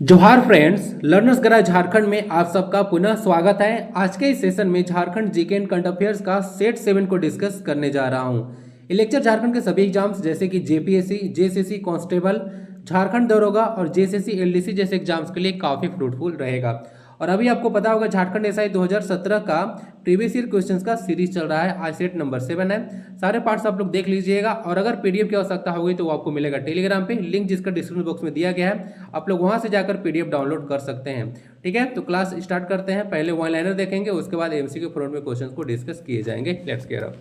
जोहार friends, learners garage Jharkhand में आप सबका पुनः स्वागत है। आज के इस सेशन में Jharkhand GK and current affairs का सेट 7 को डिस्कस करने जा रहा हूं। ये लेक्चर झारखंड के सभी एग्जाम्स जैसे कि जेपीएससी, जेसीसी कांस्टेबल, झारखंड दरोगा और जेसीसी एलडीसी जैसे एग्जाम्स के लिए काफी फ्रूटफुल रहेगा। और अभी आपको पता होगा झारखंड एसआई 2017 का प्रीवियस ईयर क्वेश्चंस का सीरीज चल रहा है। आज सेट नंबर 7 है। सारे पार्ट्स आप लोग देख लीजिएगा और अगर पीडीएफ की आवश्यकता होगी तो वो आपको मिलेगा टेलीग्राम पे, लिंक जिसका डिस्क्रिप्शन बॉक्स में दिया गया है। आप लोग वहां से जाकर पीडीएफ डाउनलोड कर सकते हैं। ठीक है, तो क्लास स्टार्ट करते हैं। पहले वन लाइनर देखेंगे, उसके बाद एमसीक्यू फॉर्मेट में क्वेश्चंस को डिस्कस किए जाएंगे। Let's get up.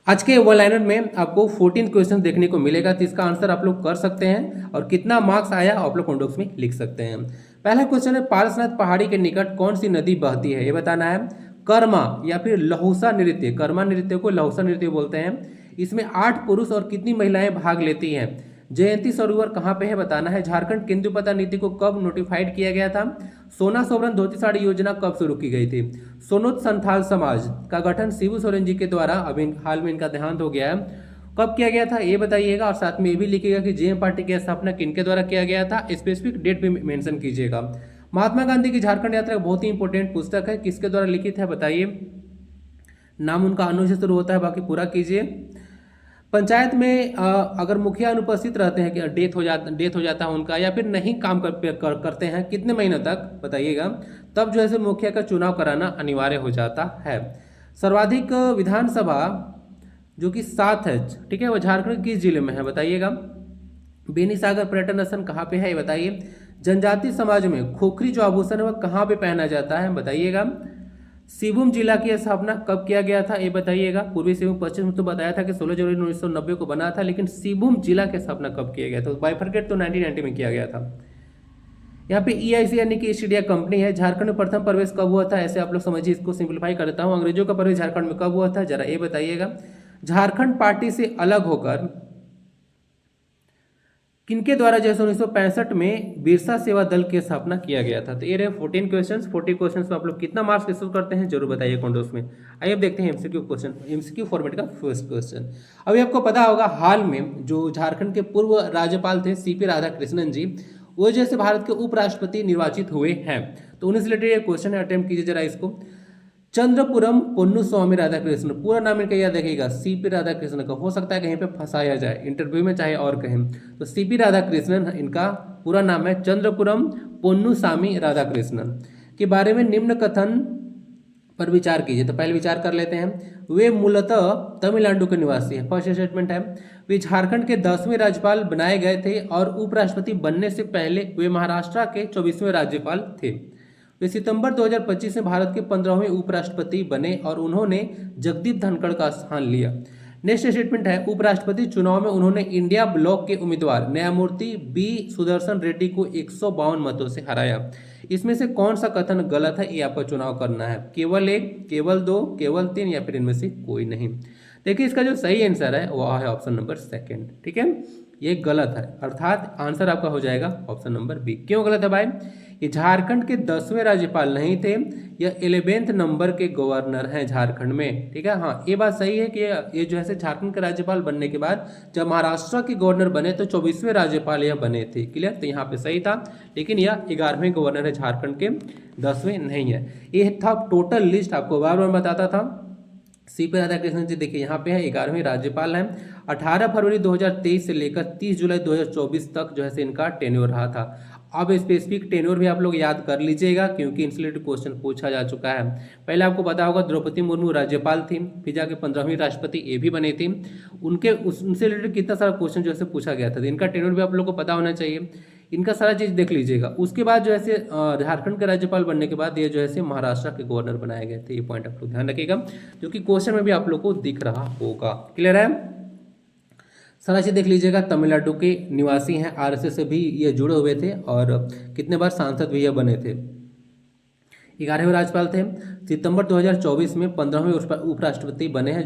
आज के वन लाइनर में आपको 14 क्वेश्चन देखने को मिलेगा, तो इसका आंसर आप लोग कर सकते हैं और कितना मार्क्स आया आप लोग कमेंट बॉक्स में लिख सकते हैं। पहला क्वेश्चन है, पारसनाथ पहाड़ी के निकट कौन सी नदी बहती है, ये बताना है। कर्मा या फिर लहुसा नृत्य, कर्मा नृत्य को लहुसा नृत्य बोलते हैं। इसमें 8 पुरुष और कितनी महिलाएं भाग लेती हैं। जयंती सरोवर कहाँ पे है, बताना है। झारखंड केंद्रीय नीति को कब नोटिफाइड किया गया था। सोना सोवरन धोती साड़ी योजना कब शुरू की गई थी। सोनोत संथाल समाज का गठन शिबू सोरेन जी के द्वारा, अभी हाल में इनका देहांत हो गया है, कब किया गया था ये बताइएगा। और साथ में ये भी लिखिएगा कि जेएम पार्टी की स्थापना किनके द्वारा किया गया था, स्पेसिफिक डेट भी मेंशन कीजिएगा। महात्मा गांधी की झारखंड यात्रा बहुत ही इंपॉर्टेंट पुस्तक है, किसके द्वारा लिखित है बताइए। नाम उनका अनु से शुरू होता है, बाकी पूरा कीजिए। पंचायत में अगर मुखिया अनुपस्थित रहते हैं, कि डेथ हो जाता है उनका, या फिर नहीं काम करते हैं कितने महीनों तक बताइएगा, तब जो है सो मुखिया का चुनाव कराना अनिवार्य हो जाता है। सर्वाधिक विधानसभा जो कि 7 है, ठीक है, वो झारखंड किस जिले में है बताइएगा। बेनीसागर पर्यटन स्थल कहाँ पे है ये बताइए। जनजाति समाज में खोखरी जो आभूषण है वह कहाँ पे पहना जाता है बताइएगा। सिंहभूम जिला की स्थापना कब किया गया था ये बताइएगा। पूर्वी सिंहभूम पश्चिम तो बताया था कि 16 जनवरी 1990 को बना था, लेकिन सिंहभूम जिला की स्थापना कब किया गया था, बाइफरकेट तो 1990 में किया गया था। यहाँ पे ईआईसी यानी कि ईस्ट इंडिया कंपनी है। झारखंड में प्रथम प्रवेश कब हुआ था, ऐसे आप लोग समझिए, इसको सिंप्लीफाई कर देता हूँ। अंग्रेजों का प्रवेश झारखंड में कब हुआ था, जरा ये बताइएगा। झारखंड पार्टी से अलग होकर किनके द्वारा जैसे 1965 में बिरसा सेवा दल की स्थापना किया गया था। तो ये रहे 14 क्वेश्चंस। 40 क्वेश्चंस में आप लोग कितना मार्क्स रिसीव करते हैं जरूर बताइए कमेंट्स में। आइए अब देखते हैं एमसीक्यू क्वेश्चन, एमसीक्यू फॉर्मेट का फर्स्ट क्वेश्चन। अभी आपको पता होगा हाल में जो झारखंड के पूर्व राज्यपाल थे सीपी राधाकृष्णन जी, वो जैसे भारत के उपराष्ट्रपति निर्वाचित हुए हैं, तो उन्हीं से रिलेटेड ये क्वेश्चन है, अटेम्प्ट कीजिए जरा इसको। चंद्रपुरम पोन्नु स्वामी राधाकृष्ण, पूरा नाम इनका याद रखिएगा, सीपी राधाकृष्णन का। हो सकता है कहीं पे फंसाया जाए इंटरव्यू में, चाहे और कहें, तो सीपी राधाकृष्णन इनका पूरा नाम है। चंद्रपुरम पोन्नु स्वामी राधाकृष्णन के बारे में निम्न कथन पर विचार कीजिए। तो पहले विचार कर लेते हैं। वे मूलतः तमिलनाडु के निवासी हैं, फर्स्ट स्टेटमेंट है। वे झारखंड के 10वें राज्यपाल बनाए गए थे और उपराष्ट्रपति बनने से पहले वे महाराष्ट्र के 24वें राज्यपाल थे। वे सितंबर 2025 में भारत के 15वें उपराष्ट्रपति बने और उन्होंने जगदीप धनखड़ का स्थान लिया। नेक्स्ट स्टेटमेंट है, उपराष्ट्रपति चुनाव में उन्होंने इंडिया ब्लॉक के उम्मीदवार न्यायमूर्ति बी सुदर्शन रेड्डी को 152 मतों से हराया। इसमें से कौन सा कथन गलत है, ये आपको चुनाव करना है। केवल 1, केवल 2, केवल 3 या फिर इनमें से कोई नहीं। देखिए इसका जो सही आंसर है वह है ऑप्शन नंबर 2, ठीक है, ये गलत है, अर्थात आंसर आपका हो जाएगा ऑप्शन नंबर बी। क्यों गलत है भाई, ये झारखंड के 10वें राज्यपाल नहीं थे, यह 11वें नंबर के गवर्नर हैं झारखंड में, ठीक है। हाँ, ये बात सही है कि ये जो है झारखंड के राज्यपाल बनने के बाद जब महाराष्ट्र के गवर्नर बने तो 24वें राज्यपाल यह बने थे, क्लियर। तो यहाँ पे सही था, लेकिन यह 11वें गवर्नर है झारखंड के, 10वें नहीं है। ये था टोटल लिस्ट, आपको बार बार बताता था। सीपी राधाकृष्णन जी देखिए यहाँ पे है, 11वें राज्यपाल हैं। 18 फरवरी 2023 से लेकर 30 जुलाई 2024 तक जो है इनका टेन्योर रहा था। अब स्पेसिफिक टेन्योर भी आप लोग याद कर लीजिएगा, क्योंकि इनसे रिलेटेड क्वेश्चन पूछा जा चुका है। पहले आपको पता होगा द्रौपदी मुर्मू राज्यपाल थी, फिर जाके 15वीं राष्ट्रपति ये भी बने थी। उनसे रिलेटेड कितना सारा क्वेश्चन जो है पूछा गया था, तो इनका टेन्योर भी आप लोग को पता होना चाहिए। इनका सारा चीज देख लीजिएगा। उसके बाद जो है झारखंड के राज्यपाल बनने के बाद ये जो है महाराष्ट्र के गवर्नर बनाए गए थे। ये पॉइंट आप लोग ध्यान रखिएगा, जो कि क्वेश्चन में भी आप लोग को दिख रहा होगा, क्लियर है। सारा चीज देख लीजिएगा। तमिलनाडु के निवासी हैं, आरएसएस से भी ये जुड़े हुए थे और कितने बार सांसद भी ये बने थे। 11वें राज्यपाल थे। सितंबर 2024 में 15वें उपराष्ट्रपति बने हैं।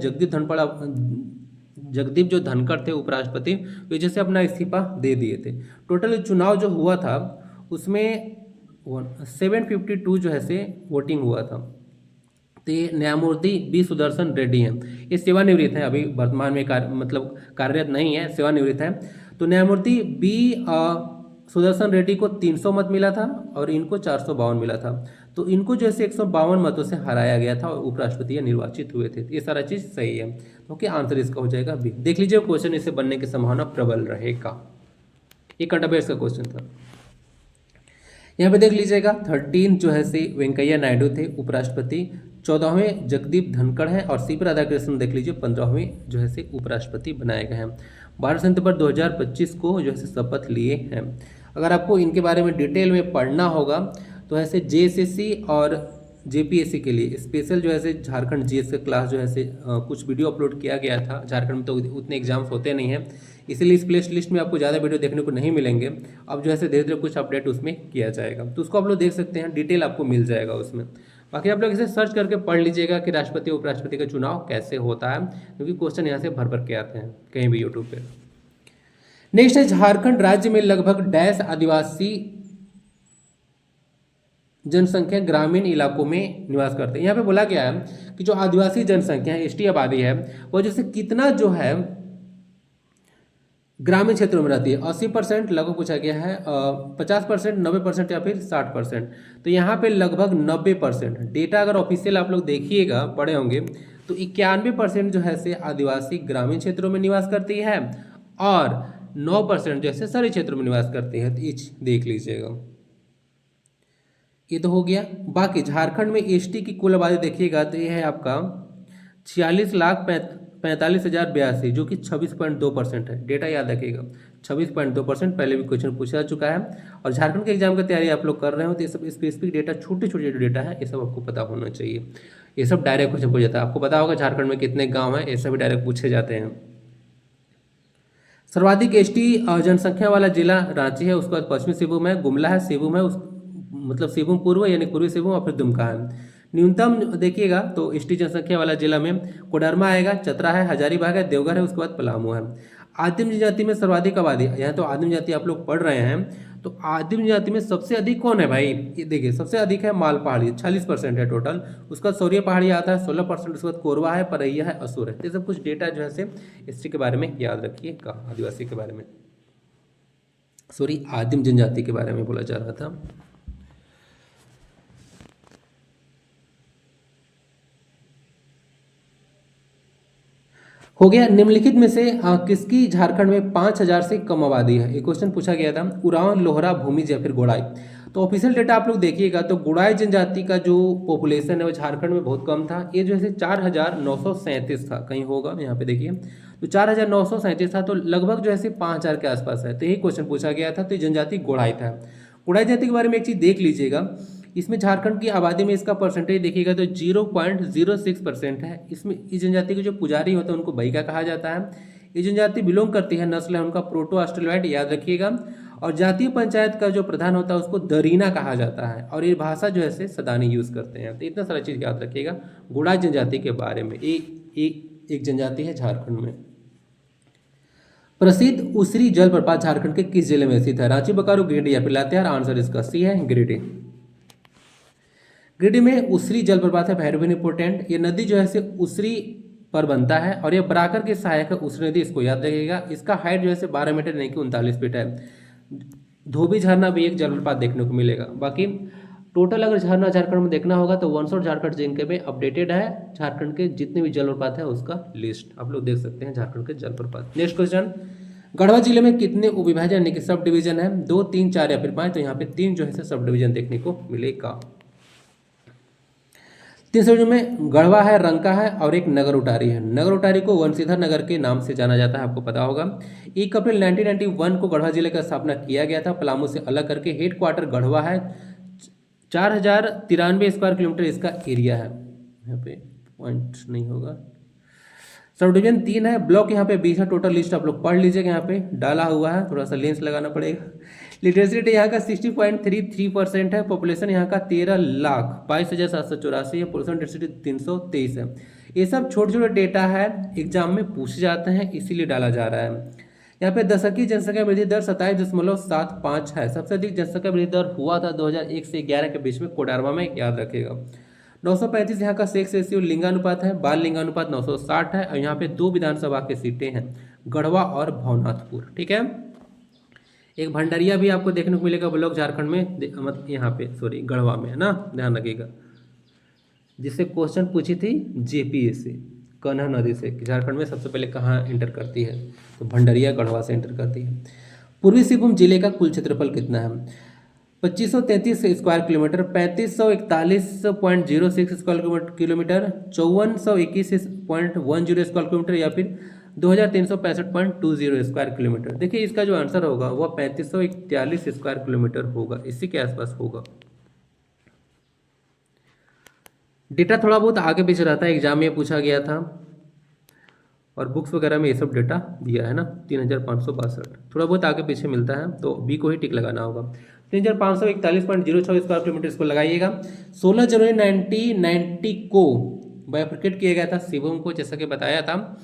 जगदीप जो धनखड़ थे उपराष्ट्रपति, वे जैसे अपना इस्तीफा दे दिए थे। टोटल चुनाव जो हुआ था उसमें 752 जो है से वोटिंग हुआ था। तो ये न्यायमूर्ति बी सुदर्शन रेड्डी हैं, ये सेवानिवृत्त हैं, अभी वर्तमान में कार्यरत नहीं है, सेवानिवृत्त है। तो न्यायमूर्ति बी सुदर्शन रेड्डी को 300 मत मिला था और इनको 452 मिला था। तो इनको जो है 152 मतों से हराया गया था और उपराष्ट्रपति निर्वाचित हुए थे। ये सारा चीज़ सही है, क्योंकि आंसर इसका हो जाएगा बी। देख लीजिए क्वेश्चन इसे बनने की संभावना प्रबल रहेगा। ये करंट अफेयर्स का क्वेश्चन था। यहाँ पे देख लीजिएगा 13 जो है से वेंकैया नायडू थे उपराष्ट्रपति, 14वें जगदीप धनखड़ हैं और सी राधाकृष्णन देख लीजिए 15वें जो है से उपराष्ट्रपति बनाए गए हैं। 12 सितंबर 2025 को जो है से शपथ लिए हैं। अगर आपको इनके बारे में डिटेल में पढ़ना होगा तो ऐसे जेएसएससी और जेपीएससी के लिए स्पेशल जो है से झारखंड जीएस का क्लास जो है से कुछ वीडियो अपलोड किया गया था। झारखंड में तो उतने एग्जाम्स होते नहीं हैं, इसीलिए इस प्ले लिस्ट में आपको ज़्यादा वीडियो देखने को नहीं मिलेंगे। अब जो है धीरे धीरे कुछ अपडेट उसमें किया जाएगा, तो उसको आप लोग देख सकते हैं, डिटेल आपको मिल जाएगा उसमें। बाकी आप लोग इसे सर्च करके पढ़ लीजिएगा कि राष्ट्रपति उपराष्ट्रपति का चुनाव कैसे होता है, क्योंकि क्वेश्चन यहाँ से भर भर के आते हैं कहीं भी यूट्यूब पे। नेक्स्ट है झारखंड राज्य में लगभग डैश आदिवासी जनसंख्या ग्रामीण इलाकों में निवास करते हैं। यहाँ पे बोला गया है कि जो आदिवासी जनसंख्या है, एसटी आबादी है, वो जैसे कितना जो है ग्रामीण क्षेत्रों में रहती है। 80% लगभग पूछा गया है, 50%, 90% या फिर 60%। तो यहाँ पे लगभग 90% डेटा अगर ऑफिशियल आप लोग देखिएगा पढ़े होंगे तो 91% जो है से आदिवासी ग्रामीण क्षेत्रों में निवास करती है और 9% जो है शहरी क्षेत्रों में निवास करती है। तो ये देख लीजिएगा, ये तो हो गया। बाकी झारखंड में एसटी की कुल आबादी देखिएगा तो ये है आपका 46,45,082, जो कि 26.2% है। डेटा याद रखिएगा, 26.2%। पहले भी क्वेश्चन पूछा जा चुका है। और झारखंड के एग्जाम की तैयारी आप लोग कर रहे हो तो ये सब स्पेसिफिक डेटा, छोटे छोटे जो डेटा है ये सब आपको पता होना चाहिए। ये सब डायरेक्ट क्वेश्चन पूछ जाता है। आपको पता होगा झारखंड में कितने गाँव हैं, ये सब डायरेक्ट पूछे जाते हैं। सर्वाधिक एसटी जनसंख्या वाला जिला रांची है, उसके बाद पश्चिमी सिंहभूम है, गुमला है, सिंहभूम है, मतलब सिंहभूम पूर्व यानी पूर्वी सिंहभूम और फिर दुमका है। न्यूनतम देखिएगा तो एसटी जनसंख्या वाला जिला में कोडरमा आएगा, चतरा है, हजारीबाग है, देवघर है, उसके बाद पलामू है। आदिम जनजाति में सर्वाधिक आबादी, यहाँ तो आदिम जाति आप लोग पढ़ रहे हैं, तो आदिम जाति में सबसे अधिक कौन है भाई? ये देखिए सबसे अधिक है माल पहाड़ी, 46% है टोटल। उसके बाद सौरिया पहाड़ी आता है 16%, उसके बाद कोरवा है, परैया है, असुर है। ये सब कुछ डेटा जो है से एसटी के बारे में याद रखिएगा। आदिवासी के बारे में, सॉरी आदिम जनजाति के बारे में बोला जा रहा था। हो गया। निम्नलिखित में से किसकी झारखंड में 5,000 से कम आबादी है? ये क्वेश्चन पूछा गया था। उरांव, लोहरा, भूमिज या फिर गोड़ाई। तो ऑफिशियल डेटा आप लोग देखिएगा तो गोड़ाई जनजाति का जो पॉपुलेशन है वो झारखंड में बहुत कम था। ये जो है 4,937 था, कहीं होगा यहाँ पे देखिए, तो 4,937 था, तो लगभग जो है 5,000 के आसपास है। तो यही क्वेश्चन पूछा गया था। तो जनजाति गोड़ाई था। गोड़ाई जाति के बारे में एक चीज़ देख लीजिएगा, इसमें झारखंड की आबादी में इसका परसेंटेज देखिएगा तो 0.06% है। इसमें इस जनजाति के जो पुजारी होते हैं उनको बैगा कहा जाता है। ये जनजाति बिलोंग करती है, नस्ल है उनका प्रोटो ऑस्ट्रेलॉइड, याद रखिएगा। और जातीय पंचायत का जो प्रधान होता है उसको दरीना कहा जाता है, और ये भाषा जो है सदानी यूज़ करते हैं। तो इतना सारा चीज़ याद रखिएगा गोड़ाई जनजाति के बारे में। एक जनजाति है झारखंड में। प्रसिद्ध उसरी जलप्रपात झारखंड के किस जिले में स्थित है? रांची, बोकारो, गिरिडीह या फिर लातेहार? आंसर इसका सी है, गिरिडीह। गिरिडीह में उसरी जलप्रपात है, वेरी वेरी इंपॉर्टेंट। ये नदी जो है से उसरी पर बनता है और ये बराकर के सहायक है उसरी नदी, इसको याद रखिएगा। इसका हाइट जो है 12 मीटर नहीं कि 39 फीट है। धोबी झरना भी एक जलप्रपात देखने को मिलेगा। बाकी टोटल अगर झरना झारखंड में देखना होगा तो वंस और झारखंड जिनके में अपडेटेड है झारखंड के जितने भी जलप्रपात है उसका लिस्ट आप लोग देख सकते हैं, झारखंड के जलप्रपात। नेक्स्ट क्वेश्चन, गढ़वा जिले में कितने उपविभाजन यानी कि सब डिवीजन है? 2, 3, 4 या फिर 5? तो यहाँ पे 3 जो है सब डिवीजन देखने को मिलेगा। 3 सब में गढ़वा है, रंका है और एक नगर उटारी है। नगर उटारी को वंशीधर नगर के नाम से जाना जाता है, आपको पता होगा। 1 अप्रैल 1991 को गढ़वा जिले का स्थापना किया गया था, पलामू से अलग करके। हेड क्वार्टर गढ़वा है, 4,093 स्क्वायर किलोमीटर इसका एरिया है। यहाँ पे पॉइंट नहीं होगा। सब डिवीजन 3 है, ब्लॉक यहाँ पे 20 है। टोटल लिस्ट आप लोग पढ़ लीजिएगा, यहाँ पे डाला हुआ है, थोड़ा सा लेंस लगाना पड़ेगा। लिटरेसी रेट यहाँ का 60.33% है। पॉपुलेशन यहाँ का 13,22,784 है। पॉपुलेशन डेंसिटी 323 है। ये सब छोटे छोटे डेटा है, एग्जाम में पूछे जाते हैं, इसीलिए डाला जा रहा है। यहाँ पे दशकीय जनसंख्या वृद्धि दर 27.75 है। सबसे अधिक जनसंख्या वृद्धि दर हुआ था 2001 से 11 के बीच में कोडरमा में, याद रखिएगा। 935 यहाँ का सेक्स रेशियो लिंगानुपात है, बाल लिंगानुपात 960 है। और यहाँ पे 2 विधानसभा की सीटें हैं, गढ़वा और भवनाथपुर। ठीक है, एक भंडारिया भी आपको देखने को मिलेगा ब्लॉक झारखंड में, मतलब यहाँ पे सॉरी गढ़वा में है ना, ध्यान रखिएगा, जिससे क्वेश्चन पूछी थी जेपीएससी कन्हा नदी से कि झारखंड में सबसे पहले कहाँ इंटर करती है, तो भंडारिया गढ़वा से इंटर करती है। पूर्वी सिंहभूम जिले का कुल क्षेत्रफल कितना है? 2533 square kilometre, 3541.06 square kilometre, 5421.10 square kilometre, या फिर 2365.20 स्क्वायर किलोमीटर। देखिए इसका जो आंसर होगा वह 3541 स्क्वायर किलोमीटर होगा, इसी के आसपास होगा। डेटा थोड़ा बहुत आगे पीछे रहता है, एग्जाम में पूछा गया था और बुक्स वगैरह में ये सब डेटा दिया है ना। 3562 थोड़ा बहुत आगे पीछे मिलता है, तो बी को ही टिक लगाना होगा। 3541.06 स्क्वायर किलोमीटर इसको लगाइएगा। 16 जनवरी 1990 को बाइफरकेट किया गया था सिंहभूम को, जैसा कि बताया था,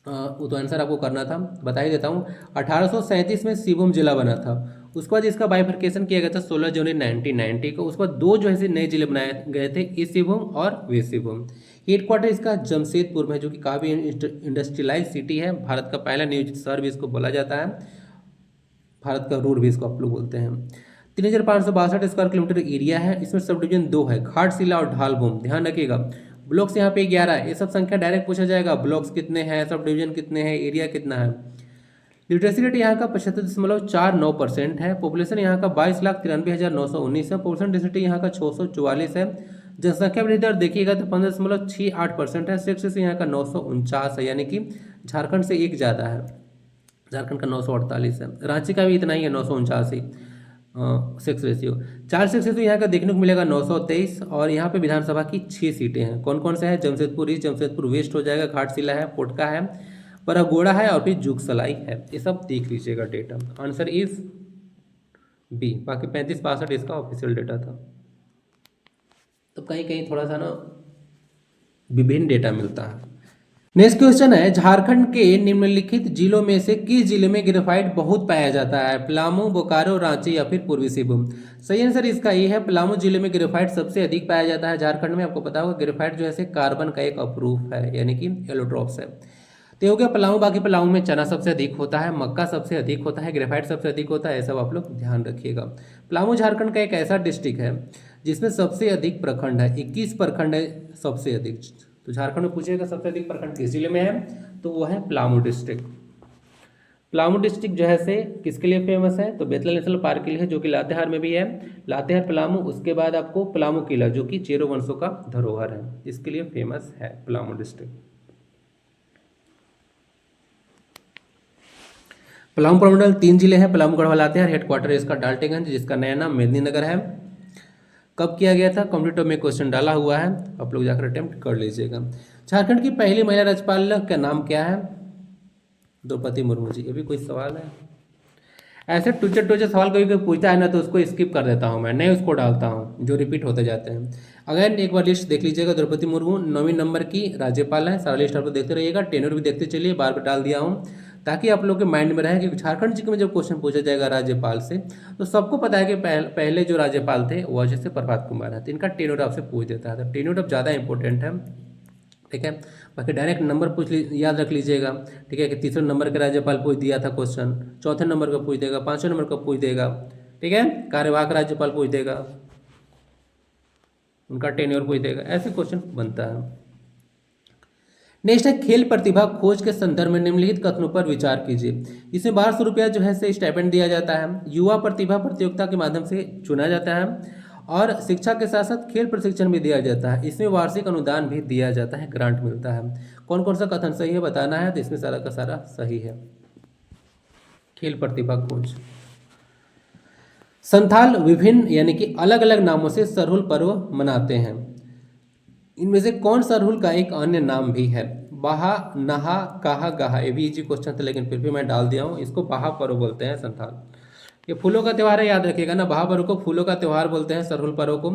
वो तो आंसर आपको करना था, बता ही देता हूँ। 1837 में सिंहभूम जिला बना था, उसके बाद इसका बाइफरकेशन किया गया था 16 जनवरी 1990 को। उसके बाद दो जो है नए जिले बनाए गए थे, ईस्ट सिंहभूम और वेस्ट सिंहभूम। हेडक्वार्टर इसका जमशेदपुर में है, जो कि काफ़ी इंडस्ट्रियलाइज सिटी है, भारत का पहला नियोजित शहर भी इसको बोला जाता है, भारत का रूर भी इसको आप लोग बोलते हैं। 3562 स्क्वायर किलोमीटर एरिया है, इसमें सब डिवीजन 2 है, घाटशिला और ढालभूम। ध्यान रखिएगा, ब्लॉक्स यहाँ पे 11 है, ये सब संख्या डायरेक्ट पूछा जाएगा, ब्लॉक्स कितने हैं, सब डिवीजन कितने हैं, एरिया कितना है। लिटरेसी रेट यहाँ का 75.49% है। पॉपुलेशन यहाँ का 22,93,919 है। पॉपुलेशन डेंसिटी यहाँ का 644 है। जनसंख्या वृद्धि दर देखिएगा तो 15.68% है। सेक्स यहाँ का 949 है, यानी कि झारखंड से एक ज़्यादा है, झारखंड का 948 है। रांची का भी इतना ही है, 949 सेक्स रेशियो। 4 सेक्स रेशियो यहाँ का देखने को मिलेगा 923, और यहाँ पे विधानसभा की 6 सीटें हैं। कौन कौन से हैं? जमशेदपुर ईस्ट, जमशेदपुर वेस्ट हो जाएगा, घाटशिला है, पोटका है, परगोड़ा है, और फिर जुगसलाई है। ये सब देख लीजिएगा डेटा। Answer is B. बाकी 3562 इसका ऑफिशियल डेटा था। तो कहीं कहीं थोड़ा सा ना विभिन्न डेटा मिलता है। नेक्स्ट क्वेश्चन है, झारखंड के निम्नलिखित जिलों में से किस जिले में ग्रेफाइट बहुत पाया जाता है? पलामू, बोकारो, रांची या फिर पूर्वी सिंहभूम? सही आंसर इसका ये है, पलामू जिले में ग्रेफाइट सबसे अधिक पाया जाता है झारखंड में। आपको पता होगा ग्रेफाइट जो है कार्बन का एक अप्रूफ है, यानी कि एलोट्रॉप्स है। तो हो गया पलामू। बाकी पलामू में चना सबसे अधिक होता है, मक्का सबसे अधिक होता है, ग्रेफाइट सबसे अधिक होता है, सब आप लोग ध्यान रखिएगा। पलामू झारखंड का एक ऐसा डिस्ट्रिक्ट है जिसमें सबसे अधिक प्रखंड है, 21 प्रखंड है सबसे अधिक। तो झारखंड में पूछेगा सबसे अधिक प्रखंड किस जिले में है, तो वो है पलामू डिस्ट्रिक्ट। पलामू डिस्ट्रिक्ट जो है से किसके लिए फेमस है? तो बेतला नेशनल पार्क के लिए है, जो कि लातेहार में भी है। लातेहार, पलामू, उसके बाद आपको पलामू किला, जो कि चेरो वंशों का धरोहर है, इसके लिए फेमस है पलामू डिस्ट्रिक्ट। पलामू प्रमंडल 3 जिले हैं, पलामू, गढ़वा, लातेहार। हेडक्वार्टर इसका डाल्टेगंज, जिसका नया नाम मेदिनीनगर है। कब किया गया था? कम्प्यूटर में क्वेश्चन डाला हुआ है, आप लोग जाकर अटेम्प्ट कर लीजिएगा। झारखंड की पहली महिला राज्यपाल का नाम क्या है? द्रौपदी मुर्मू जी। ये भी कोई सवाल है? ऐसे टूचे सवाल कोई पूछता है ना, तो उसको स्किप कर देता हूँ मैं, नहीं उसको डालता हूँ जो रिपीट होते जाते हैं। अगर एक बार लिस्ट देख लीजिएगा, द्रौपदी मुर्मू 9वें नंबर की राज्यपाल है। सारा लिस्ट आप लोग देखते रहिएगा, टेनर भी देखते चलिए, बार बार डाल दिया हूँ ताकि आप लोग के माइंड में रहे कि झारखंड जी में जब क्वेश्चन पूछा जाएगा राज्यपाल से, तो सबको पता है कि पहले जो राज्यपाल थे वो जैसे प्रभात कुमार है, तो इनका टेन्योर आपसे पूछ देता है, तो टेन्योर ज़्यादा इंपॉर्टेंट है, ठीक है। बाकी डायरेक्ट नंबर याद रख लीजिएगा, ठीक है, कि तीसरे नंबर के राज्यपाल पूछ दिया था क्वेश्चन, चौथे नंबर का पूछ देगा, पाँचवें नंबर का पूछ देगा, ठीक है, कार्यवाहक राज्यपाल पूछ देगा, उनका टेन्योर पूछ देगा, ऐसे क्वेश्चन बनता है। नेक्स्ट है, खेल प्रतिभा खोज के संदर्भ में निम्नलिखित कथनों पर विचार कीजिए। इसमें 1200 रुपया जो है से स्टाइपेंड दिया जाता है, युवा प्रतिभा प्रतियोगिता के माध्यम से चुना जाता है, और शिक्षा के साथ साथ खेल प्रशिक्षण भी दिया जाता है। इसमें वार्षिक अनुदान भी दिया जाता है, ग्रांट मिलता है। कौन कौन सा कथन सही है बताना है, तो इसमें सारा का सारा सही है। खेल प्रतिभा खोज। संथाल विभिन्न यानी कि अलग अलग नामों से सरहुल पर्व मनाते हैं। इनमें से कौन सरहुल का एक अन्य नाम भी है? बाहा, नहा, काहा, गाहा। ये भी इजी क्वेश्चन था, लेकिन फिर भी मैं डाल दिया हूँ। इसको बाहा पर्व बोलते हैं संथाल। ये फूलों का त्यौहार है, याद रखिएगा ना, बाहा पर्व को फूलों का त्यौहार बोलते हैं, सरहुल पर्व को।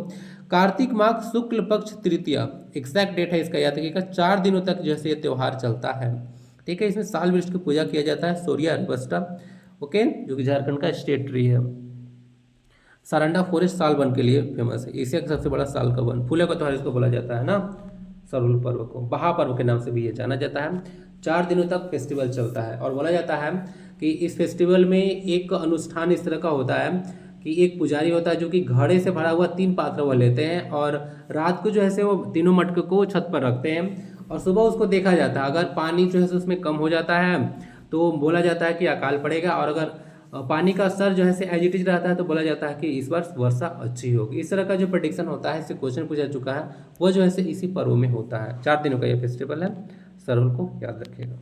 कार्तिक माह शुक्ल पक्ष तृतीया, एक्जैक्ट डेट है इसका, याद रखिएगा। 4 दिनों तक जैसे ये त्यौहार चलता है, ठीक है। इसमें साल वृक्ष की पूजा किया जाता है, सोरिया अरबस्टा, ओके, जो कि झारखंड का स्टेट ट्री है। सारंडा फॉरेस्ट साल वन के लिए फेमस है, एशिया का सबसे बड़ा साल का वन। फूलों का त्यौहार इसको बोला जाता है ना, सरहुल पर्व को। बहा पर्व के नाम से भी ये जाना जाता है। 4 दिनों तक फेस्टिवल चलता है। और बोला जाता है कि इस फेस्टिवल में एक अनुष्ठान इस तरह का होता है कि एक पुजारी होता है जो कि घड़े से भरा हुआ 3 पात्र वो लेते हैं और रात को जो है से वो तीनों मटके को छत पर रखते हैं और सुबह उसको देखा जाता है। अगर पानी जो है से उसमें कम हो जाता है तो बोला जाता है कि अकाल पड़ेगा, और अगर पानी का स्तर जो है से एज इट इज रहता है तो बोला जाता है कि इस वर्ष वर्षा अच्छी होगी। इस तरह का जो प्रेडिक्शन होता है, इससे क्वेश्चन पूछा चुका है, वो जो है से इसी पर्व में होता है। 4 दिनों का ये फेस्टिवल है, सरहुल को याद रखिएगा।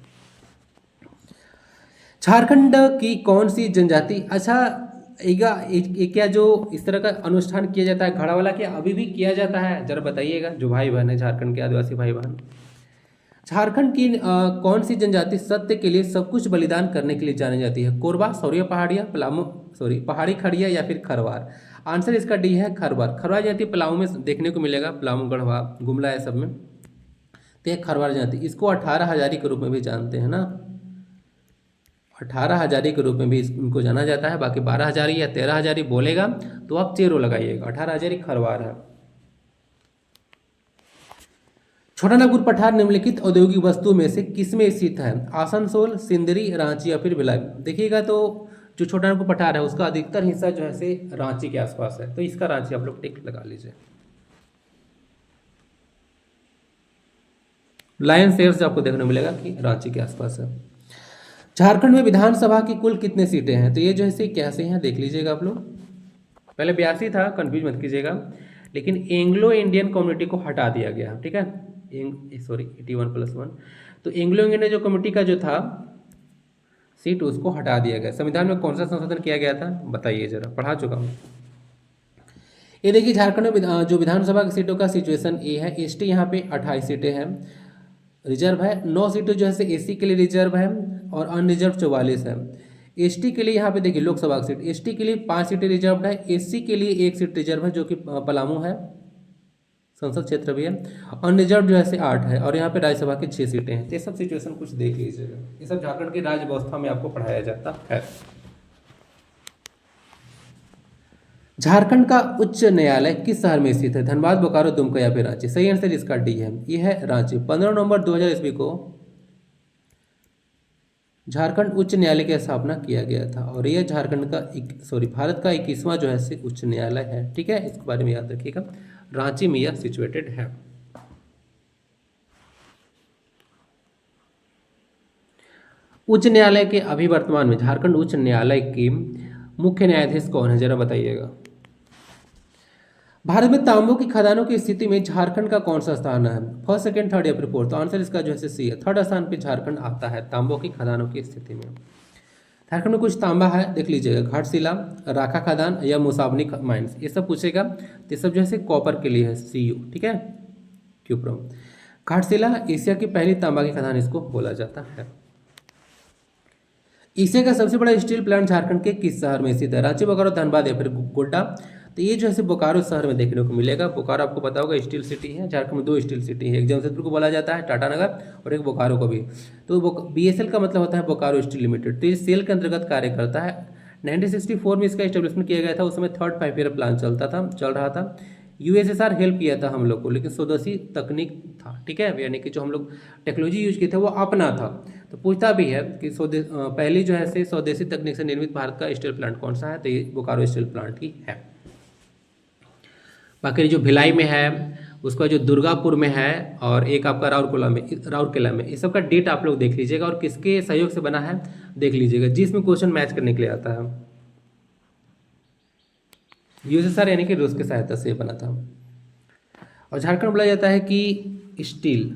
झारखंड की कौन सी जनजाति, अच्छा क्या जो इस तरह का अनुष्ठान किया जाता है घड़ा वाला, क्या अभी भी किया जाता है, जरा बताइएगा जो भाई बहन है झारखंड के आदिवासी भाई बहन। झारखंड की कौन सी जनजाति सत्य के लिए सब कुछ बलिदान करने के लिए जानी जाती है? कोरबा, सौरिया पहाड़िया, पलामू पहाड़ी खड़िया या फिर खरवार? आंसर इसका डी है खरवार। खरवार जाति पलामू में देखने को मिलेगा, पलामू, गढ़वा, गुमला है सब में। तो ये खरवार जाति, इसको 18 हजारी के रूप में भी जानते हैं ना, 18 हजारी के रूप में भी इनको जाना जाता है। बाकी 12 हजारी या 13 हजारी बोलेगा तो आप चेरो लगाइएगा, 18 हजारी खरवार है। छोटानागपुर पठार निम्नलिखित औद्योगिक वस्तु में से किसमें स्थित है? आसनसोल, सिंदरी, रांची या फिर भिलाई? देखिएगा तो जो छोटानागपुर पठार है उसका अधिकतर हिस्सा जो है से रांची के आसपास है, तो इसका रांची आप लोग टिक लगा लीजिए। लायन शेयर्स आपको देखने को मिलेगा कि रांची के आसपास है। झारखंड में विधानसभा की कुल कितने सीटें हैं? तो ये जो है कैसे हैं देख लीजिएगा आप लोग। पहले 82 था, कंफ्यूज मत कीजिएगा, लेकिन एंग्लो इंडियन कम्युनिटी को हटा दिया गया, ठीक है, 81+1। तो एंग्लो इंडियन जो कम्युनिटी का जो था सीट उसको हटा दिया गया। संविधान में कौन सा संशोधन किया गया था बताइए जरा, पढ़ा चुका हूँ। ये देखिए झारखंड में जो विधानसभा की सीटों का सिचुएशन ये है। एसटी यहाँ पे 28 सीटें हैं, रिजर्व है 9 सीटें जो है से एससी के लिए रिजर्व है और अनरिजर्व 44 है। एसटी के लिए यहाँ पे देखिए लोकसभा की सीट, एसटी के लिए 5 सीटें रिजर्व है, एससी के लिए 1 सीट रिजर्व है जो कि पलामू है, संसद क्षेत्र भी है, अनरिजर्व जो है से 8 है, और यहाँ पे राज्यसभा की 6 सीटें हैं। तो ये सब सिचुएशन कुछ देख लीजिएगा, ये सब झारखंड की राज्य व्यवस्था में आपको पढ़ाया जाता है। झारखंड का उच्च न्यायालय किस शहर में स्थित है? धनबाद, बोकारो, दुमका या फिर रांची? सही आंसर इसका डी है, ये है रांची। 15 नवंबर 2000 ईस्वी को झारखंड उच्च न्यायालय की स्थापना किया गया था, और यह झारखंड का भारत का 21वां जो है से उच्च न्यायालय है, ठीक है, इसके बारे में याद रखिएगा। रांची में यह सिचुएटेड है। उच्च न्यायालय के अभी वर्तमान में झारखंड उच्च न्यायालय के मुख्य न्यायाधीश कौन है, जरा बताइएगा। भारत में तांबों की खदानों की स्थिति में झारखंड का कौन सा स्थान है? फर्स्ट, सेकंड, थर्ड या फिर फोर्थ? तो आंसर इसका जो है सी है, थर्ड स्थान पे झारखंड आता है तांबों की खदानों की स्थिति में। झारखंड में कुछ तांबा है, देख लीजिएगा, घाटशिला, राखा खदान या मुसाबनी माइंस, ये सब पूछेगा। तो ये सब जो है कॉपर के लिए है, CU, ठीक है, क्यूप्रम। घाटशिला एशिया की पहली तांबा की खदान इसको बोला जाता है। एशिया का सबसे बड़ा स्टील प्लांट झारखंड के किस शहर में स्थित है? रांची, बोकारो, धनबाद या फिर गोड्डा? तो ये जो है बोकारो शहर में देखने को मिलेगा। बोकारो आपको पता होगा स्टील सिटी है, झारखंड में 2 स्टील सिटी है, एक जमशेदपुर को बोला जाता है टाटानगर, और एक बोकारो को भी। तो BSL का मतलब होता है बोकारो स्टील लिमिटेड। तो ये सेल के अंतर्गत कार्य करता है। 1964 में इसका एस्टेब्लिशमेंट किया गया था, उस समय 3rd 5 ईयर प्लान चल रहा था। USSR हेल्प किया था हम लोग को, लेकिन स्वदेशी तकनीक था, ठीक है, यानी कि जो हम लोग टेक्नोलॉजी यूज किए थे वो अपना था। तो पूछता भी है कि पहली जो है स्वदेशी तकनीक से निर्मित भारत का स्टील प्लांट कौन सा है? तो ये बोकारो स्टील प्लांट ही है। बाकी जो भिलाई में है, उसका जो दुर्गापुर में है, और एक आपका राउरकेला में, इस सब का डेट आप लोग देख लीजिएगा और किसके सहयोग से बना है देख लीजिएगा, जिसमें क्वेश्चन मैच करने के लिए आता है। USSR यानी कि रूस की सहायता से बना था। और झारखंड बोला जाता है कि स्टील,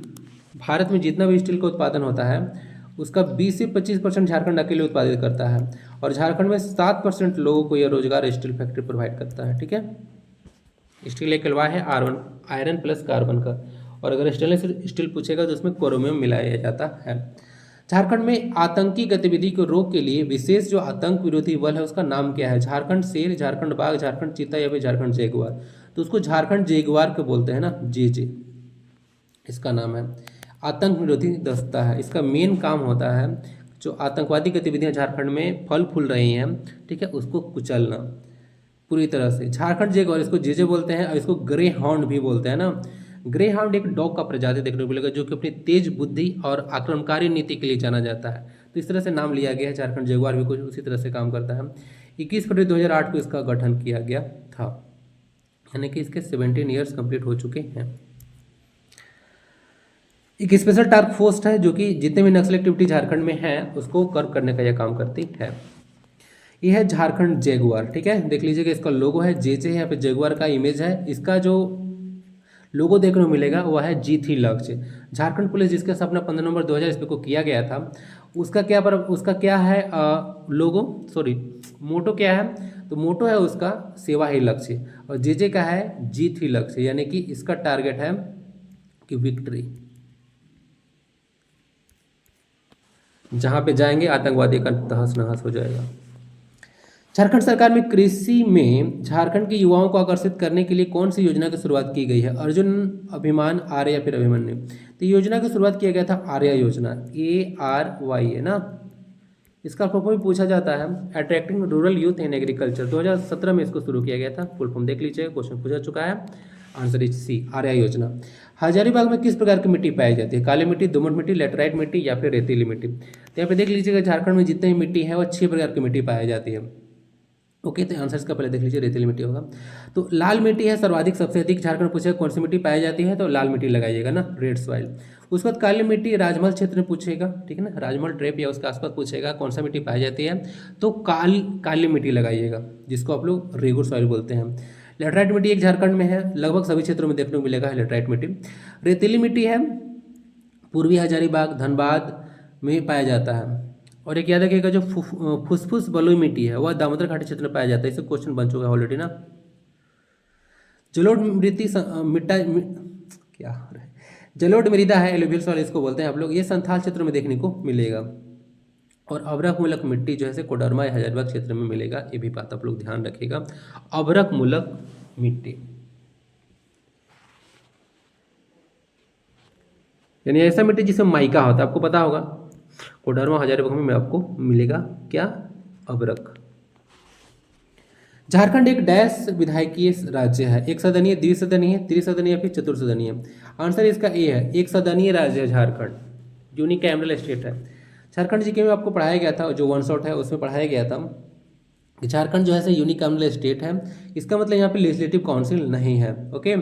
भारत में जितना भी स्टील का उत्पादन होता है उसका 20 से 25% झारखंड अकेले उत्पादित करता है, और झारखंड में 7% लोगों को यह रोजगार स्टील फैक्ट्री प्रोवाइड करता है, ठीक है। स्टील एक अलवा है आयरन प्लस कार्बन का, और अगर स्टेनलेस स्टील पूछेगा तो उसमें क्रोमियम मिलाया जाता है। झारखंड में आतंकी गतिविधि को रोक के लिए विशेष जो आतंक विरोधी बल है उसका नाम क्या है? झारखंड शेर, झारखंड बाघ, झारखंड चीता या फिर झारखंड जैगुआर? तो उसको झारखंड जैगुआर के बोलते हैं ना, JJ इसका नाम है। आतंक विरोधी दस्ता है, इसका मेन काम होता है जो आतंकवादी गतिविधियां झारखंड में फल फूल रही हैं, ठीक है, उसको कुचलना पूरी तरह से। झारखंड जैगुआर इसको JJ बोलते हैं, और इसको ग्रे हाउंड भी बोलते हैं ना। ग्रे हाउंड एक डॉग का प्रजाति देखने को मिलेगा जो कि अपनी तेज बुद्धि और आक्रमणकारी नीति के लिए जाना जाता है। तो इस तरह से नाम लिया गया है। झारखंड जगुआर भी कुछ उसी तरह से काम करता है। 21 फरवरी 2008 को इसका गठन किया गया था, यानी कि इसके 17 ईयर्स कंप्लीट हो चुके हैं। एक स्पेशल टास्क फोर्स है जो कि जितने भी नक्सल एक्टिविटी झारखंड में है उसको कर्व करने का यह काम करती है। यह है झारखंड जगुआर, ठीक है। देख लीजिएगा इसका लोगो है जेजे है, यहाँ पे जगुआर का इमेज है। इसका जो लोगो देखने को मिलेगा वह है G3 लक्ष्य। झारखंड पुलिस जिसका स्थापना 15 नवंबर 2000 ईस्वी को किया गया था, उसका क्या है लोगो, सॉरी मोटो क्या है, तो मोटो है उसका सेवा ही लक्ष्य, और जेजे का है G3 लक्ष्य, यानी कि इसका टारगेट है कि विक्ट्री। जहां पे जाएंगे आतंकवादी का तहस नहस हो जाएगा। झारखंड सरकार में कृषि में झारखंड के युवाओं को आकर्षित करने के लिए कौन सी योजना की शुरुआत की गई है? अर्जुन, अभिमान, आर्य या फिर अभिमन्यु? तो योजना की शुरुआत किया गया था आर्या योजना, ARY है ना। इसका फुल फॉर्म भी पूछा जाता है, attracting rural youth in agriculture. 2017 में इसको शुरू किया गया था। फुल फॉर्म देख लीजिए, क्वेश्चन पूछा चुका है। आंसर इज सी, आर्या योजना। हजारीबाग में किस प्रकार की मिट्टी पाई जाती है? काली मिट्टी, दोमट मिट्टी, लेटराइट मिट्टी या फिर रेतीली मिट्टी? तो यहाँ पे देख लीजिएगा झारखंड में जितनी मिट्टी है वह 6 प्रकार की मिट्टी पाई जाती है। ओके, तो आंसर इसका पहले देख लीजिए, रेतीली मिट्टी होगा। तो लाल मिट्टी है सर्वाधिक, सबसे अधिक। झारखंड पूछेगा कौन सी मिट्टी पाई जाती है, तो लाल मिट्टी लगाइएगा ना, रेड सॉइल। उसके बाद काली मिट्टी राजमहल क्षेत्र में पूछेगा, ठीक है ना, राजमहल ट्रेप या उसके आसपास पूछेगा कौन सा मिट्टी पाई जाती है, तो काली मिट्टी लगाइएगा, जिसको आप लोग रेगुर सॉइल बोलते हैं। लेटराइट मिट्टी एक झारखंड में है, लगभग सभी क्षेत्रों में देखने को मिलेगा लेटराइट मिट्टी। रेतीली मिट्टी है पूर्वी हजारीबाग, धनबाद में पाया जाता है। और एक याद रखिएगा जो फुसफुस बलुई मिट्टी है वह दामोदर घाटी क्षेत्र में पाया जाता है। इससे क्वेश्चन बन चुका है ऑलरेडी ना। जलोढ़ मृति क्या हो रहा है, जलोढ़ मृदा है, एलुवियल सॉइल इसको बोलते हैं आप लोग। ये संथाल क्षेत्र में देखने को मिलेगा। और अभ्रक मूलक मिट्टी जो है कोडरमा या हजारीबाग क्षेत्र में मिलेगा, ये भी बात आप लोग ध्यान रखिएगा। अभ्रक मूलक मिट्टी यानी ऐसा मिट्टी जिसमें माइका होता है, आपको पता होगा। कोडरमा हजारीबाग में आपको मिलेगा क्या? अभ्रक। झारखंड एक डैश विधायकीय राज्य है, एक सदनीय, द्विसदनीय, त्रिसदनीय या फिर चतुर्सदनीय? आंसर इसका ए है, एक सदनीय राज्य है झारखंड, यूनिकैमरल स्टेट है। झारखंड जीके में आपको पढ़ाया गया था, जो वन शॉट है उसमें पढ़ाया गया था कि झारखंड जो है यूनिकैमरल स्टेट है। इसका मतलब यहाँ पे लेजिस्लेटिव काउंसिल नहीं है। ओके,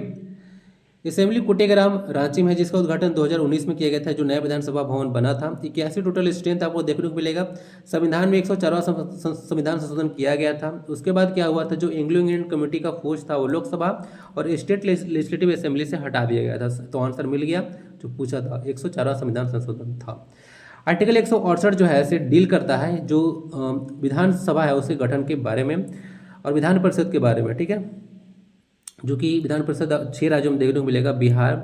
असेंबली कुटेग्राम रांची में है, जिसका उद्घाटन 2019 में किया गया था, जो नया विधानसभा भवन बना था। 81 टोटल स्ट्रेंथ आपको देखने को मिलेगा। संविधान में 104वां संविधान संशोधन किया गया था। उसके बाद क्या हुआ था, जो एंग्लो इंडियन कमेटी का फोर्स था वो लोकसभा और स्टेट लेजिस्लेटिव असेंबली से हटा दिया गया था। तो आंसर मिल गया जो पूछा था, 104वां संविधान संशोधन था। आर्टिकल 168 जो है इसे डील करता है जो विधानसभा है उसके गठन के बारे में और विधान परिषद के बारे में, ठीक है, जो कि विधान परिषद 6 राज्यों में देखने को मिलेगा, बिहार,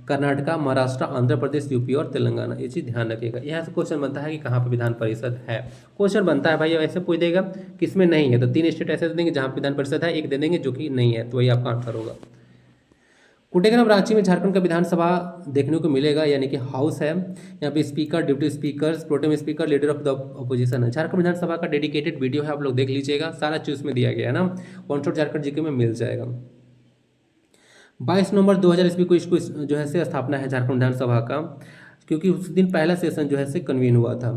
कर्नाटका, महाराष्ट्र, आंध्र प्रदेश, यूपी और तेलंगाना। ये चीज़ ध्यान रखिएगा। यहाँ से क्वेश्चन बनता है कि कहाँ पर विधान परिषद है, क्वेश्चन बनता है भाई। ऐसे पूछ देगा किसमें नहीं है, तो 3 स्टेट ऐसे दे देंगे जहाँ विधान परिषद है, एक दे देंगे जो कि नहीं है, तो वही आपका आंसर होगा। कुटेग्राम रांची में झारखंड का विधानसभा देखने को मिलेगा, यानी कि हाउस है। यहाँ पे speaker, deputy speaker, pro tem speaker, leader of the opposition है। झारखंड विधानसभा का डेडिकेटेड वीडियो है, आप लोग देख लीजिएगा, सारा चीज में दिया गया है ना, वन शॉट झारखंड जीके में मिल जाएगा। 22 नवंबर 2000 ईस्वी को इसको जो है स्थापना है झारखंड विधानसभा का, क्योंकि उस दिन पहला सेशन जो है कन्वीन हुआ था।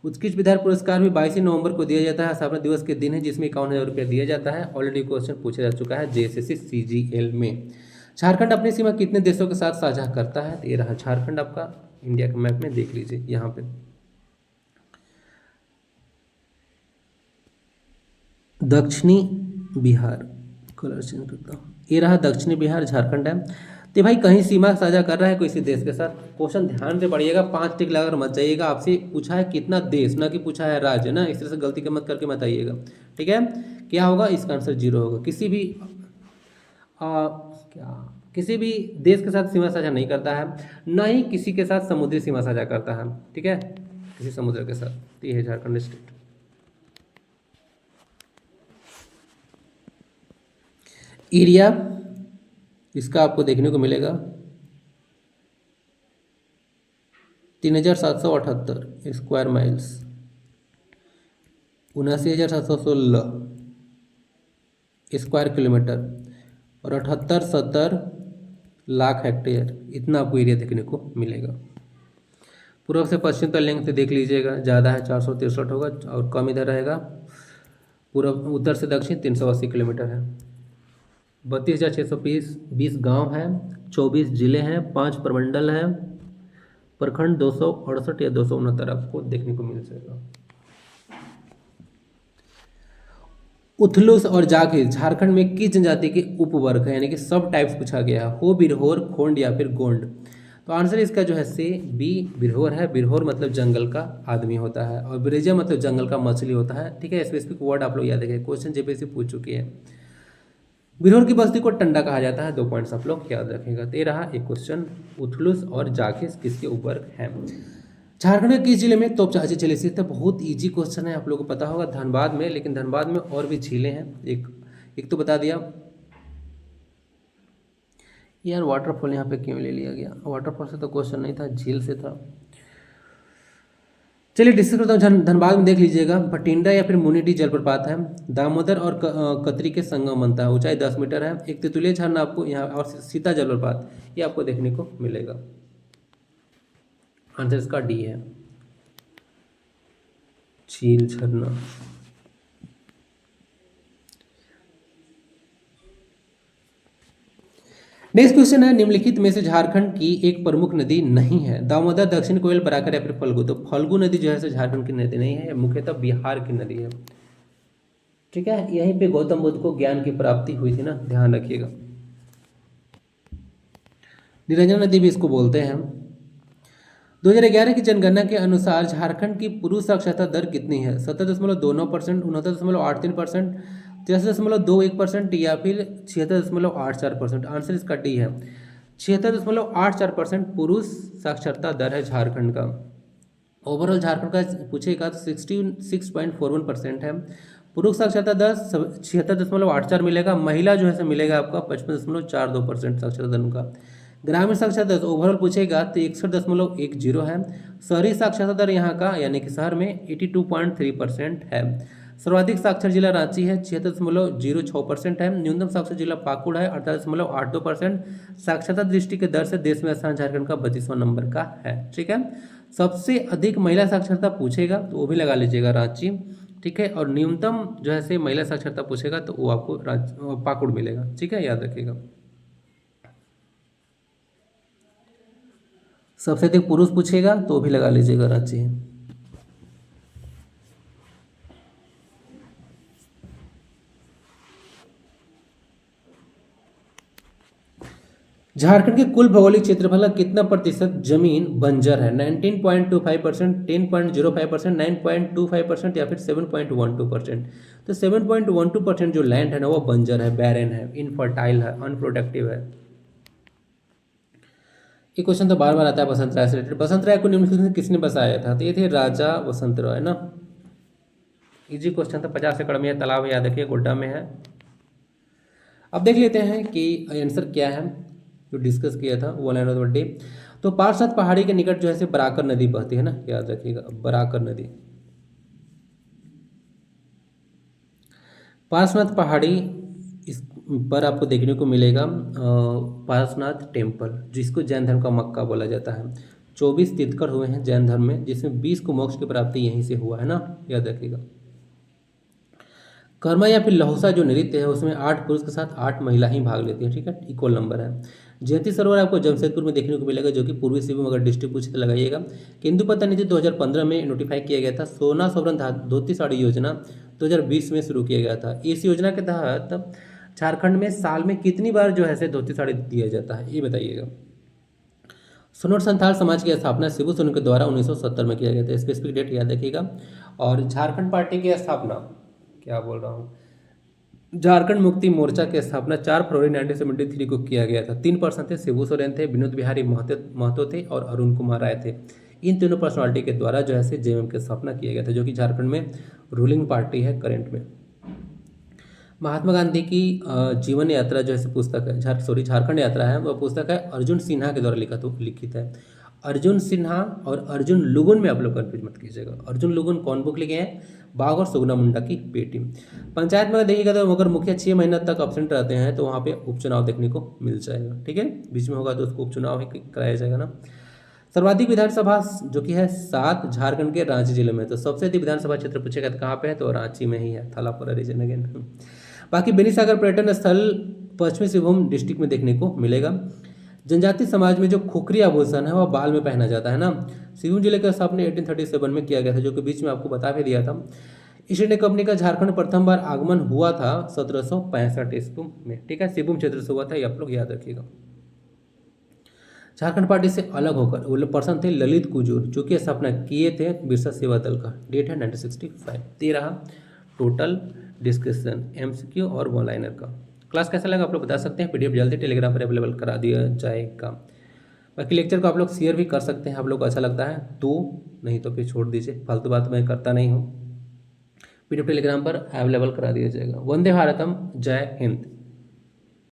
उत्कृष्ट विधायक पुरस्कार भी 22 नवंबर को दिया जाता है, स्थापना दिवस के दिन है, जिसमें 51,000 रुपया दिया जाता है। ऑलरेडी क्वेश्चन पूछा जा चुका है JSSC CGL में। झारखंड अपनी सीमा कितने देशों के साथ साझा करता है? तो ये रहा झारखंड आपका इंडिया के मैप में, देख लीजिए यहाँ पे दक्षिणी बिहार, कलर चेंज करता हूँ, ये रहा दक्षिणी बिहार, झारखंड है। तो भाई कहीं सीमा साझा कर रहा है किसी देश के साथ। क्वेश्चन ध्यान से पढ़िएगा, 5 टिक लगाकर मत जाइएगा। आपसे पूछा है कितना देश, ना कि पूछा है राज्य ना, इस तरह से गलती मत करके मत आइएगा, ठीक है। क्या होगा, इसका आंसर 0 होगा। किसी भी देश के साथ सीमा साझा नहीं करता है, ना ही किसी के साथ समुद्री सीमा साझा करता है, ठीक है, किसी समुद्र के साथ। ये है झारखंड स्टेट। एरिया इसका आपको देखने को मिलेगा 3778 स्क्वायर माइल्स, 79,716 स्क्वायर किलोमीटर और 7870 लाख हेक्टेयर, इतना आपको एरिया देखने को मिलेगा। पूर्व से पश्चिम का लेंथ देख लीजिएगा, ज़्यादा है 463 होगा और कम इधर रहेगा। पूर्व उत्तर से दक्षिण 380 किलोमीटर है। 32,620 गाँव हैं, 24 जिले हैं, 5 प्रमंडल हैं, प्रखंड 268 या 269 आपको देखने को मिल जाएगा। उथलुस और जाखिर झारखंड में किस जनजाति के उपवर्ग है, यानी कि सब टाइप्स पूछा गया है, हो, बिरहोर, खोंड या फिर गोंड। तो आंसर इसका जो है से बी बिरहोर है। बिरहोर मतलब जंगल का आदमी होता है और बिरजा मतलब जंगल का मछली होता है। ठीक है, स्पेसिफिक वर्ड आप लोग याद रखें, क्वेश्चन जेपीएससी पूछ चुकी है। बिरहोर की बस्ती को टंडा कहा जाता है, 2 पॉइंट्स आप लोग याद रखेगा। तो ये रहा एक क्वेश्चन, उथलुस और जाखिस किसके उपवर्ग हैं। झारखंड के किस जिले में तोपचाची झील स्थित है। बहुत इजी क्वेश्चन है, आप लोगों को पता होगा, धनबाद में। लेकिन धनबाद में और भी झीलें हैं, एक तो बता दिया यार। वाटरफॉल यहाँ पे क्यों ले लिया गया, वाटरफॉल से तो क्वेश्चन नहीं था, झील से था। चलिए डिस्कस करता हूँ। धनबाद में देख लीजिएगा, भटिंडा या फिर मुनिडी जलप्रपात है, दामोदर और कतरी के संगम बनता है, ऊंचाई 10 मीटर है। एक तेतुलिया झरना आपको यहाँ, और सीता जलप्रपात, ये आपको देखने को मिलेगा। आंसर इसका डी है, झील झरना। नेक्स्ट क्वेश्चन है, निम्नलिखित में से झारखंड की एक प्रमुख नदी नहीं है। दामोदर, दक्षिण कोयल, बराकर या फिर फल्गु। तो फल्गु नदी जो है झारखंड की नदी नहीं है, मुख्यतः बिहार की नदी है। ठीक है, यहीं पे गौतम बुद्ध को ज्ञान की प्राप्ति हुई थी ना, ध्यान रखिएगा। निरंजन नदी भी इसको बोलते हैं। 2011 की जनगणना के अनुसार झारखंड की पुरुष साक्षरता दर कितनी है। 70.29%, 69.83%, 83.21% या फिर 76.84%। आंसर इसका डी है, 76.84% पुरुष साक्षरता दर है झारखंड का। ओवरऑल झारखंड का पूछेगा तो 66.41% है। पुरुष साक्षरता दर 76.84 मिलेगा। महिला जो है मिलेगा आपका 55.42% साक्षरता दर उनका। ग्रामीण साक्षरता दर ओवरऑल पूछेगा तो 61.10 है। शहरी साक्षरता दर यहाँ का यानी कि शहर में 82.3% है। सर्वाधिक साक्षर जिला रांची है, 76.06% है। न्यूनतम साक्षर जिला पाकुड़ है, 48.82%। साक्षरता दृष्टि के दर से देश में स्थान झारखंड का 32वां नंबर का है। ठीक है, सबसे अधिक महिला साक्षरता पूछेगा तो वो भी लगा लीजिएगा रांची। ठीक है, और न्यूनतम जो है से महिला साक्षरता पूछेगा तो वो आपको पाकुड़ मिलेगा। ठीक है, याद रखिएगा। सबसे अधिक पुरुष पूछेगा तो भी लगा लीजिएगा रांची है। झारखंड के कुल भौगोलिक क्षेत्रफल का कितना प्रतिशत जमीन बंजर है। 19.25%, 10.05%, 9.25% या फिर 7.12%। तो 7.12% जो लैंड है ना वो बंजर है, बैरन है, इनफर्टाइल है, अनप्रोडक्टिव है। ये क्वेश्चन तो बार बार आता है बसंत राय से रिलेटेड। बसंत राय को निम्नलिखित में किसने बसाया था। तो ये थे राजा बसंत राय ना। इजी क्वेश्चन था, 50 एकड़ में तालाब याद रखिए, गोड्डा में है। अब देख लेते हैं कि आंसर क्या है जो डिस्कस किया था वो लैंड ऑफ द डे। तो पार्श्वनाथ पहाड़ी के निकट जो है बराकर नदी बहती है ना, याद रखिएगा, बराकर नदी। पार्श्वनाथ पहाड़ी इस पर आपको देखने को मिलेगा पार्श्वनाथ टेम्पल, जिसको जैन धर्म का मक्का बोला जाता है। 24 तीर्थंकर हुए हैं जैन धर्म में, जिसमें 20 को मोक्ष की प्राप्ति यहीं से हुआ है ना, याद रखिएगा। कर्मा या फिर लहुसा जो नृत्य है उसमें 8 पुरुष के साथ 8 महिला ही भाग लेती हैं। ठीक है, इक्वल नंबर है। जयंती सरोवर आपको जमशेदपुर में देखने को मिलेगा, जो कि पूर्वी सिंहभूम अगर डिस्ट्रिक्ट पूछे तो लगाइएगा। केंदुपत्ता नीति 2015 में नोटिफाई किया गया था। सोना सोवरन धोती साड़ी योजना 2020 में शुरू किया गया था। इस योजना के तहत झारखंड में साल में कितनी बार जो है धोती साड़ी दिया जाता है, ये बताइएगा। सोनोर संथाल समाज की स्थापना शिबू सोरेन के द्वारा 1970 में किया गया था। स्पेसिफिक डेट याद रखिएगा। और झारखंड पार्टी की स्थापना, क्या बोल रहा हूँ, झारखंड मुक्ति मोर्चा की स्थापना 4 फरवरी 1973 को किया गया था। 3 पर्सन थे, शिबू सोरेन थे, विनोद बिहारी महतो थे और अरुण कुमार राय थे। इन तीनों पर्सनालिटी के द्वारा जो है जेएमएम की स्थापना किया गया था, जो कि झारखंड में रूलिंग पार्टी है करंट में। महात्मा गांधी की जीवन यात्रा जो है पुस्तक है, झारखंड यात्रा है, वह पुस्तक है अर्जुन सिन्हा के द्वारा लिखित है। अर्जुन सिन्हा और अर्जुन लुगुन में आप लोग कन्फ्यूज मत कीजिएगा। अर्जुन लुगुन कौन बुक लिखे हैं? बाघ और सुगना मुंडा की बेटी। पंचायत में अगर देखिएगा तो अगर मुखिया 6 महीना तक अब्सेंट रहते हैं तो वहाँ पे उपचुनाव देखने को मिल जाएगा। ठीक है, बीच में होगा तो उसको उपचुनाव ही कराया जाएगा ना। सर्वाधिक विधानसभा जो कि है 7 झारखंड के रांची जिले में, तो सबसे अधिक विधानसभा क्षेत्र पूछेगा तो कहाँ पे है? तो रांची में ही है, थालापुरा रीजन अगेन। बाकी बेनीसागर पर्यटन स्थल पश्चिमी सिंहभूम डिस्ट्रिक्ट में देखने को मिलेगा। जनजाति समाज में जो खुखरी आभूषण है वह बाल में पहना जाता है ना। सिंहभूम जिले का स्थापना 1837 में किया गया था, जो कि बीच में आपको बता भी दिया था। ईस्ट इंडिया कंपनी का झारखंड प्रथम बार आगमन हुआ था 1765 ईस्वी में। ठीक है, सिंहभूम क्षेत्र से हुआ था, ये आप लोग याद रखिएगा। झारखंड पार्टी से अलग होकर वो पर्सन थे ललित कुजूर, जो कि स्थापना किए थे बिरसा सेवा दल का। डेट है 1965। ये रहा टोटल डिस्कशन एमसीक्यू और वन लाइनर का। क्लास कैसा लगा आप लोग बता सकते हैं। पीडीएफ जल्दी टेलीग्राम पर अवेलेबल करा दिया जाएगा। बाकी लेक्चर को आप लोग शेयर भी कर सकते हैं, आप लोग को अच्छा लगता है तो, नहीं तो फिर छोड़ दीजिए, फालतू बात मैं करता नहीं हूँ। पीडीएफ टेलीग्राम पर अवेलेबल करा दिया जाएगा। वंदे भारतम, जय हिंद।